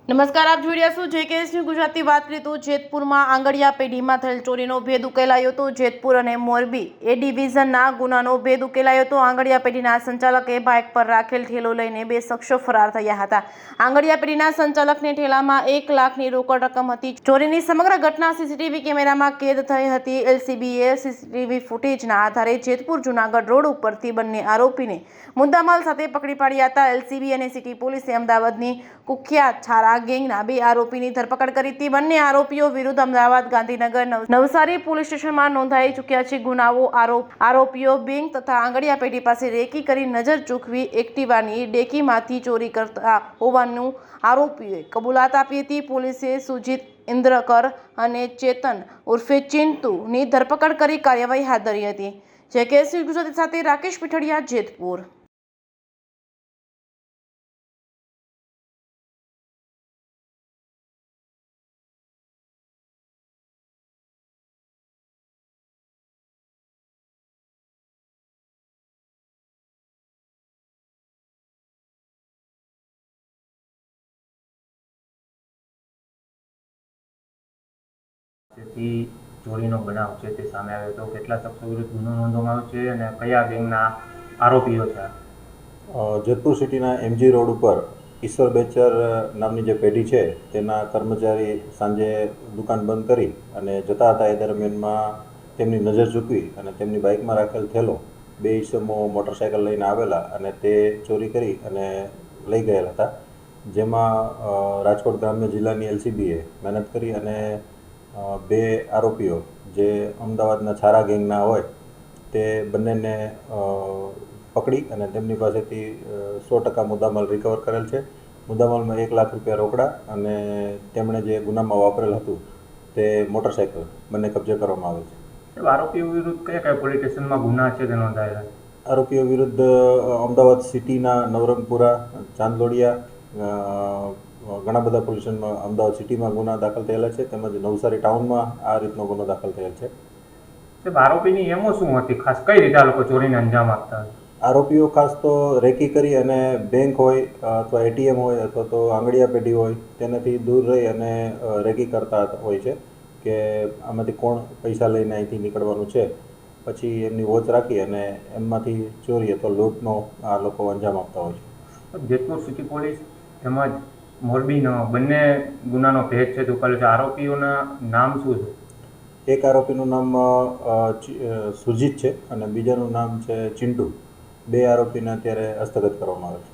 નમસ્કાર, આપ જોઈ રહ્યા છો જેકેએસની ગુજરાતી વાત કરીએ તો જેતપુરમાં આંગડિયા પેઢીમાં થયેલ ચોરીનો ભેદ ઉકેલાયો હતો। જેતપુર અને મોરબી એ ડિવિઝનના ગુનાનો ભેદ ઉકેલાયો હતો। આંગડિયા પેઢીના સંચાલકે બાઇક પર રાખેલ ઠેલો લઈને બે શખ્સો ફરાર થયા હતા। આંગડિયા પેઢીના સંચાલકને ઠેલામાં 1 લાખની રોકડ રકમ હતી। ચોરીની સમગ્ર ઘટના સીસીટીવી કેમેરામાં કેદ થઈ હતી। એલસીબીએ સીસીટીવી ફૂટેજના આધારે જેતપુર જૂનાગઢ રોડ ઉપરથી બંને આરોપીને મુદ્દામાલ સાથે પકડી પાડ્યા હતા। એલસીબી અને સિટી પોલીસે અમદાવાદની કુખ્યાત છારા ગેંગના 2 આરોપીની ધરપકડ કરી હતી। બંને આરોપીઓ વિરુદ્ધ અમદાવાદ, ગાંધીનગર, નવસારી પોલીસ સ્ટેશનમાં નોંધાઈ ચૂક્યા છે ગુનાઓ। આરોપીઓ બેંક તથા આંગડિયા પેઢી પાસે રેકી કરી નજર ચૂકવી એક્ટિવાની ડેકીમાંથી ચોરી કરતા હોવાનું આરોપીઓએ કબૂલાત આપી હતી। પોલીસે સુજીત ઇન્દ્રકર અને ચેતન ઉર્ફે ચિંટુની ધરપકડ કરી કાર્યવાહી હાથ ધરી હતી। જેકેએસની ગુજરાતી સાથે રાકેશ પીઠડિયા, જેતપુર। જેથી ચોરીનો બનાવ છે તે સામે આવ્યો તો કેટલા શખ્સો વિરુદ્ધ ગુનો નોંધવામાં આવ્યો છે અને કયા ગેંગના આરોપીઓ છે? જેતપુર સિટીના એમજી રોડ ઉપર ઈશ્વર બેચર નામની જે પેઢી છે તેના કર્મચારી સાંજે દુકાન બંધ કરી અને જતા હતા એ દરમિયાનમાં તેમની નજર ચૂકવી અને તેમની બાઇકમાં રાખેલ થેલો 2 ઈસમો મોટરસાઇકલ લઈને આવેલા અને તે ચોરી કરી અને લઈ ગયેલા હતા। જેમાં રાજકોટ ગ્રામ્ય જિલ્લાની એલસીબીએ મહેનત કરી અને 2 આરોપીઓ જે અમદાવાદના છારા ગેંગના હોય તે બંનેને પકડી અને તેમની પાસેથી 100% મુદ્દામાલ રિકવર કરેલ છે। મુદ્દામાલમાં 1 લાખ રૂપિયા રોકડા અને તેમણે જે ગુનામાં વાપરેલ હતું તે મોટરસાઇકલ બંને કબજે કરવામાં આવેલ છે। આરોપીઓ વિરુદ્ધ કયા પોલીસ સ્ટેશનમાં ગુના છે તે નોંધાયેલા? આરોપીઓ વિરુદ્ધ અમદાવાદ સિટીના નવરંગપુરા, ચાંદલોડિયા, ઘણા બધા પોલીસ સ્ટેશનમાં અમદાવાદ સિટીમાં ગુના દાખલ થયેલા છે, તેમજ નવસારી ટાઉનમાં આ રીતનો ગુનો દાખલ થયેલ છે। આરોપીની એમો શું હતી? ખાસ કઈ રીતે આ લોકો ચોરીને અંજામ આપતા? આરોપીઓ ખાસ તો રેકી કરી અને બેંક હોય અથવા એટીએમ હોય અથવા તો આંગડિયા પેઢી હોય તેનાથી દૂર રહી અને રેકી કરતા હોય છે કે આમાંથી કોણ પૈસા લઈને અહીંથી નીકળવાનું છે, પછી એમની વોચ રાખી અને એમમાંથી ચોરી અથવા લૂંટનો આ લોકો અંજામ આપતા હોય છે। જેતપુર સિટી પોલીસ તેમજ મોરબીનો બંને ગુનાનો ભેદ છે તો ઉકેલ્યો છે। આરોપીઓના નામ શું છે? એક આરોપીનું નામ સુજીત છે અને બીજાનું નામ છે ચિંટુ। 2 આરોપીને અત્યારે હસ્તગત કરવામાં આવે છે।